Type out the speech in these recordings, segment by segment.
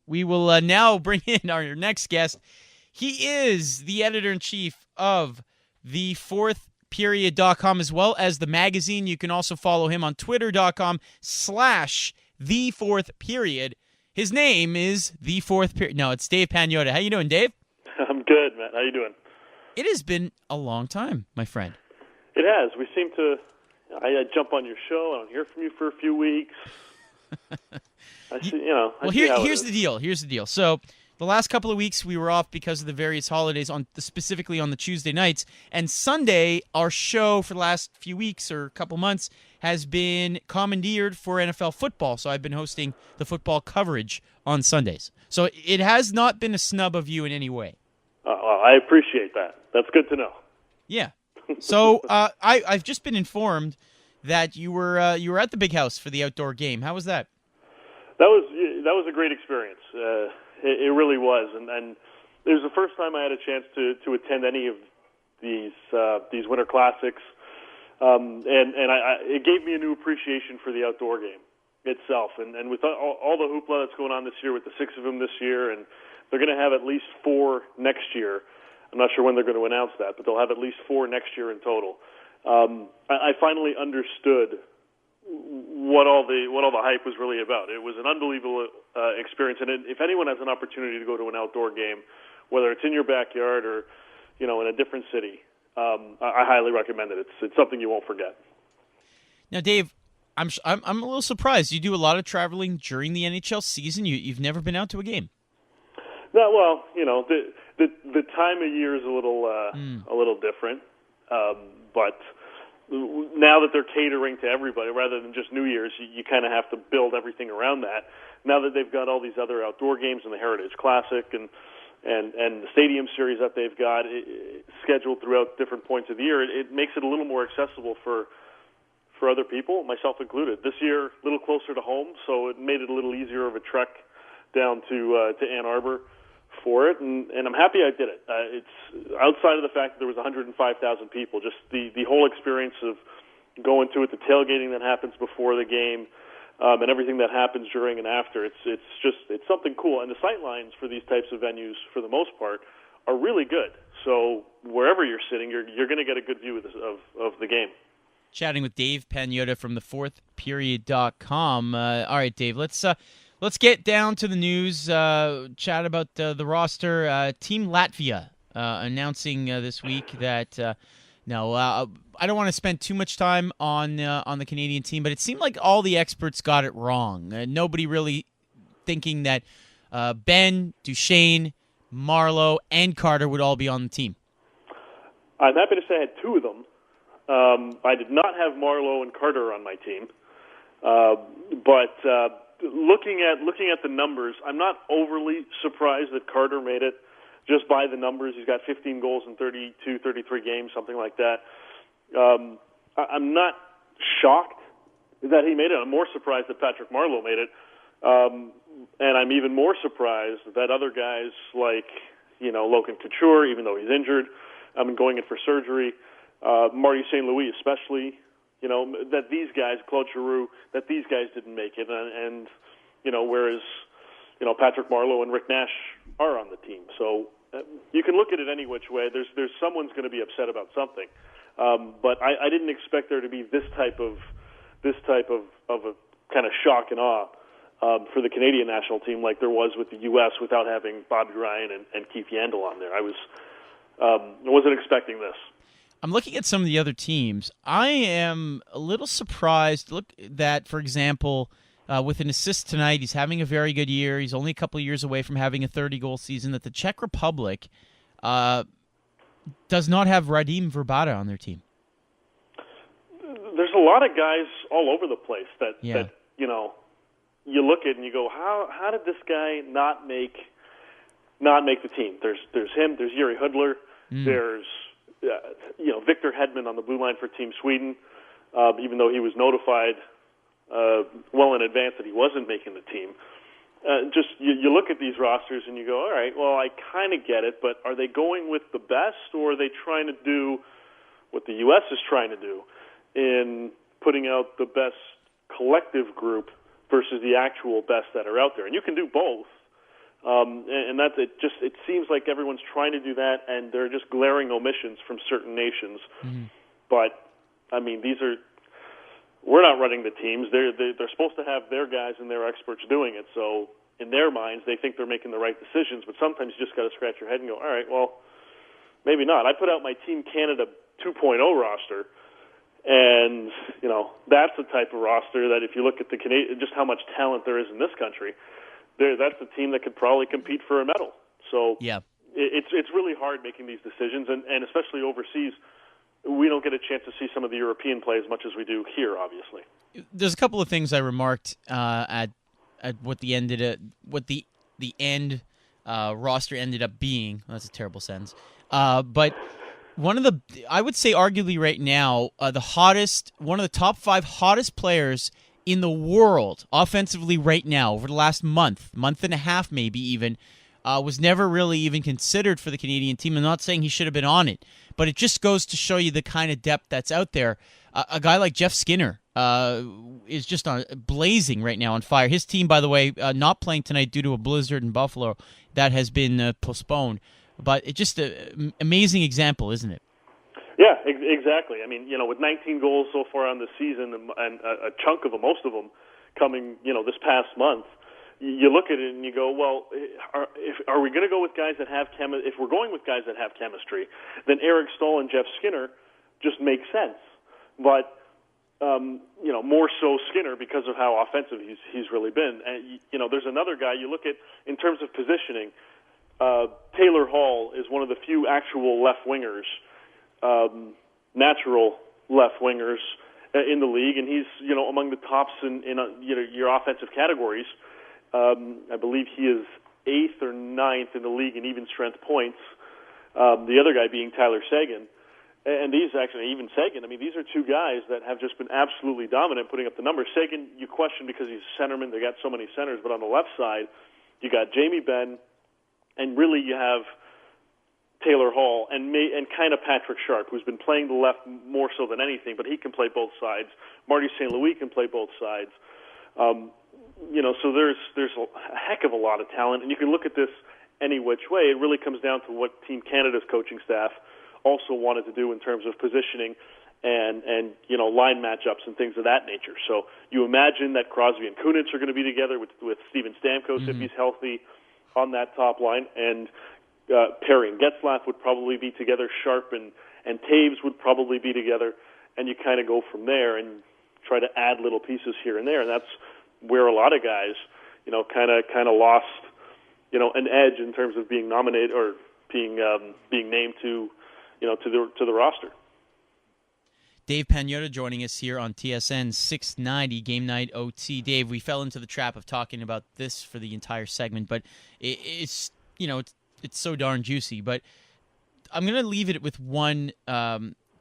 We will now bring in our next guest. He is the editor-in-chief of the4thperiod.com as well as the magazine. You can also follow him on twitter.com/the4thperiod. His name is The Fourth Period. No, it's Dave Pagnotta. How you doing, Dave? I'm good, Matt. How you doing? It has been a long time, my friend. It has. We seem to. I jump on your show. I don't hear from you for a few weeks. Here's the deal. Here's the deal. So the last couple of weeks we were off because of the various holidays, specifically on the Tuesday nights. And Sunday, our show for the last few weeks or couple months has been commandeered for NFL football. So I've been hosting the football coverage on Sundays. So it has not been a snub of you in any way. Well, I appreciate that. That's good to know. Yeah. So I've just been informed that you were at the Big House for the outdoor game. How was that? That was a great experience. It really was, and it was the first time I had a chance to attend any of these winter classics, and it gave me a new appreciation for the outdoor game itself. And with all the hoopla that's going on this year, with the 6 of them this year, and they're going to have at least 4 next year. I'm not sure when they're going to announce that, but they'll have at least 4 next year in total. I finally understood what all the hype was really about. It was an unbelievable experience, and if anyone has an opportunity to go to an outdoor game, whether it's in your backyard or in a different city, I highly recommend it. It's something you won't forget. Now, Dave, I'm a little surprised. You do a lot of traveling during the NHL season. You've never been out to a game. No, well, the time of year is a little different, but now that they're catering to everybody rather than just New Year's, you kind of have to build everything around that. Now that they've got all these other outdoor games and the Heritage Classic and the Stadium Series that they've got scheduled throughout different points of the year, it makes it a little more accessible for other people, myself included. This year, a little closer to home, so it made it a little easier of a trek down to Ann Arbor for it, and I'm happy I did it. It's outside of the fact that there was 105,000 people, just the whole experience of going to it, the tailgating that happens before the game, and everything that happens during and after. It's something cool, and the sight lines for these types of venues, for the most part, are really good. So wherever you're sitting, you're going to get a good view of the game. Chatting with Dave Pagnotta from the4thperiod.com. All right, Dave, Let's get down to the news, chat about the roster. Team Latvia announcing this week that, I don't want to spend too much time on the Canadian team, but it seemed like all the experts got it wrong. Nobody really thinking that Ben, Duchesne, Marleau, and Carter would all be on the team. I'm happy to say I had 2 of them. I did not have Marleau and Carter on my team, but looking at the numbers, I'm not overly surprised that Carter made it just by the numbers. He's got 15 goals in 32, 33 games, something like that. I'm not shocked that he made it. I'm more surprised that Patrick Marleau made it. And I'm even more surprised that other guys like, Logan Couture, even though he's injured, going in for surgery, Marty St. Louis especially, that these guys, Claude Giroux, that these guys didn't make it, and whereas, Patrick Marleau and Rick Nash are on the team. So you can look at it any which way. There's someone's going to be upset about something, but I didn't expect there to be this type of a kind of shock and awe for the Canadian national team like there was with the U.S. without having Bobby Ryan and Keith Yandle on there. I wasn't expecting this. I'm looking at some of the other teams. I am a little surprised. Look that, for example, with an assist tonight, he's having a very good year. He's only a couple of years away from having a 30-goal season. That the Czech Republic does not have Radim Vrbata on their team. There's a lot of guys all over the place that you look at and you go, how did this guy not make the team? There's him. There's Yuri Hudler. There's Victor Hedman on the blue line for Team Sweden, even though he was notified well in advance that he wasn't making the team. You look at these rosters and you go, all right, well, I kind of get it, but are they going with the best, or are they trying to do what the U.S. is trying to do in putting out the best collective group versus the actual best that are out there? And you can do both, And that's it. Just it seems like everyone's trying to do that, and there are just glaring omissions from certain nations. Mm-hmm. But I mean, we're not running the teams. They're supposed to have their guys and their experts doing it. So in their minds, they think they're making the right decisions. But sometimes you just got to scratch your head and go, all right, well, maybe not. I put out my Team Canada 2.0 roster, and that's the type of roster that if you look at the Canadian, just how much talent there is in this country, that's the team that could probably compete for a medal. So Yeah. It's really hard making these decisions, and especially overseas, we don't get a chance to see some of the European play as much as we do here, obviously. There's a couple of things I remarked at what the end roster ended up being. Well, that's a terrible sentence. But I would say arguably right now, one of the top 5 hottest players in the world offensively right now over the last month and a half, maybe even, was never really even considered for the Canadian team. I'm not saying he should have been on it, but it just goes to show you the kind of depth that's out there. A guy like Jeff Skinner is just blazing right now, on fire. His team, by the way, not playing tonight due to a blizzard in Buffalo that has been postponed. But it's just an amazing example, isn't it? Yeah, exactly. I mean, with 19 goals so far on the season and a chunk of them, most of them coming, this past month, you look at it and you go, well, are we going to go with guys that have if we're going with guys that have chemistry, then Eric Staal and Jeff Skinner just make sense. But more so Skinner because of how offensive he's really been. And there's another guy you look at in terms of positioning. Taylor Hall is one of the few actual left wingers, natural left wingers in the league, and he's among the tops in your offensive categories. I believe he is 8th or 9th in the league in even strength points. The other guy being Tyler Seguin. And these actually, even Seguin, I mean, these are two guys that have just been absolutely dominant putting up the numbers. Seguin, you question because he's a centerman. They got so many centers. But on the left side, you got Jamie Benn, and really you have Taylor Hall and kind of Patrick Sharp, who's been playing the left more so than anything, but he can play both sides. Marty St. Louis can play both sides. So there's a heck of a lot of talent, and you can look at this any which way. It really comes down to what Team Canada's coaching staff also wanted to do in terms of positioning and line matchups and things of that nature. So you imagine that Crosby and Kunitz are going to be together with Steven Stamkos if he's healthy on that top line, and Perry and Getzlaff would probably be together. Sharp and Taves would probably be together, and you kind of go from there and try to add little pieces here and there, and that's where a lot of guys, kind of lost, an edge in terms of being nominated or being named to the roster. Dave Pagnotta joining us here on TSN 690 Game Night OT. Dave, we fell into the trap of talking about this for the entire segment, but it's so darn juicy. But I'm going to leave it with one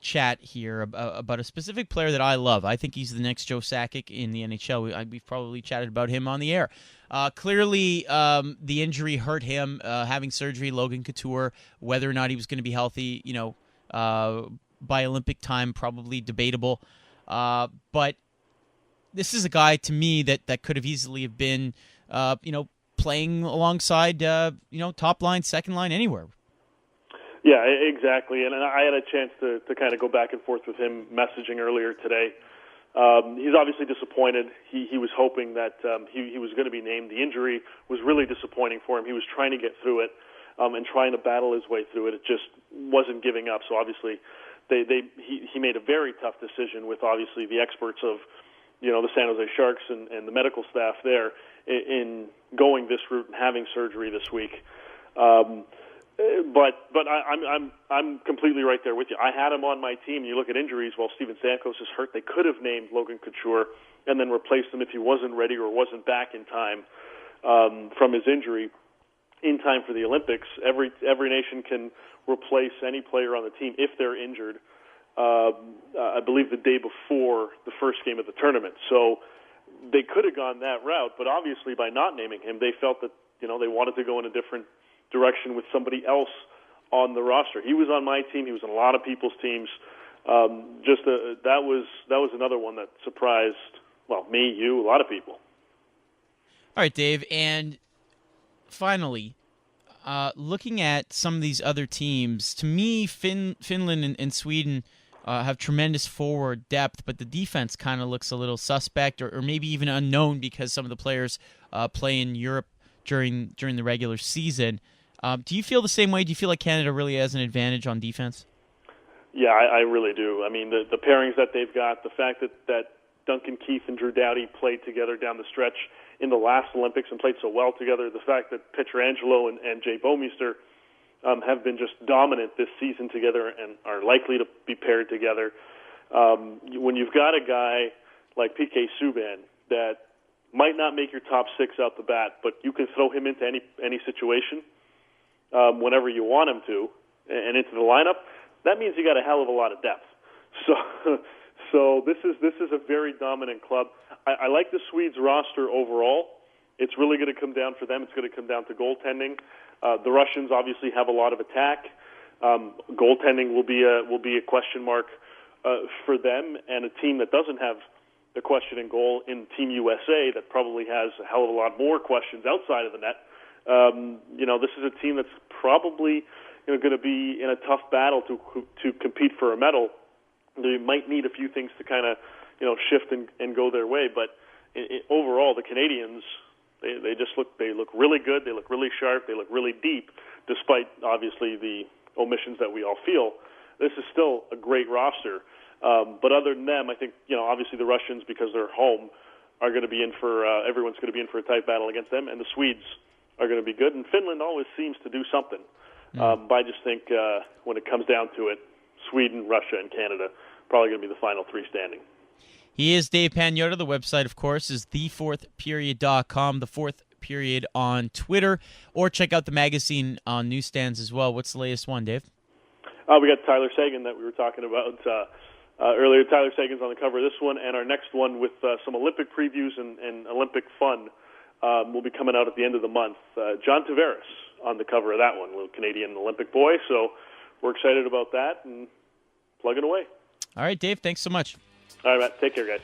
chat here about a specific player that I love. I think he's the next Joe Sakic in the NHL. We've probably chatted about him on the air. Clearly, the injury hurt him, having surgery, Logan Couture. Whether or not he was going to be healthy, by Olympic time, probably debatable. But this is a guy, to me, that could have easily have been, playing alongside, top line, second line, anywhere. Yeah, exactly. And I had a chance to kind of go back and forth with him messaging earlier today. He's obviously disappointed. He was hoping that he was going to be named. The injury was really disappointing for him. He was trying to get through it and trying to battle his way through it. It just wasn't giving up. So obviously he made a very tough decision with obviously the experts of the San Jose Sharks and the medical staff there in going this route and having surgery this week. But I'm completely right there with you. I had him on my team. You look at injuries. While Steven Stamkos is hurt, they could have named Logan Couture and then replaced him if he wasn't ready or wasn't back in time from his injury in time for the Olympics. Every nation can replace any player on the team if they're injured. I believe the day before the first game of the tournament. So they could have gone that route, but obviously by not naming him, they felt that they wanted to go in a different direction with somebody else on the roster. He was on my team. He was on a lot of people's teams. That was another one that surprised, me, you, a lot of people. All right, Dave, and finally, looking at some of these other teams, to me, Finland and Sweden have tremendous forward depth, but the defense kind of looks a little suspect, or maybe even unknown because some of the players play in Europe during the regular season. Do you feel the same way? Do you feel like Canada really has an advantage on defense? Yeah, I really do. I mean, the pairings that they've got, the fact that Duncan Keith and Drew Doughty played together down the stretch in the last Olympics and played so well together, the fact that Pietrangelo and Jay Bouwmeester have been just dominant this season together and are likely to be paired together. When you've got a guy like PK Subban that might not make your top six out the bat, but you can throw him into any situation whenever you want him to and into the lineup, that means you got a hell of a lot of depth. So this is a very dominant club. I like the Swedes roster overall. It's really going to come down for them. It's going to come down to goaltending. The Russians obviously have a lot of attack. Goaltending will be a question mark for them, and a team that doesn't have the question in goal in Team USA that probably has a hell of a lot more questions outside of the net. This is a team that's probably going to be in a tough battle to compete for a medal. They might need a few things to kind of shift and go their way, but overall the Canadians they look really good. They look really sharp. They look really deep, despite obviously the omissions that we all feel. This is still a great roster. But other than them, I think obviously the Russians, because they're home, are going to be in for everyone's going to be in for a tight battle against them, and the Swedes are going to be good. And Finland always seems to do something. But I just think when it comes down to it, Sweden, Russia, and Canada probably going to be the final three standing. He is Dave Pagnotta. The website, of course, is thefourthperiod.com, The Fourth Period on Twitter, or check out the magazine on newsstands as well. What's the latest one, Dave? We got Tyler Seguin that we were talking about earlier. Tyler Seguin's on the cover of this one, and our next one with some Olympic previews and Olympic fun will be coming out at the end of the month. John Tavares on the cover of that one, little Canadian Olympic boy. So we're excited about that and plugging away. All right, Dave, thanks so much. All right, Matt. Take care, guys.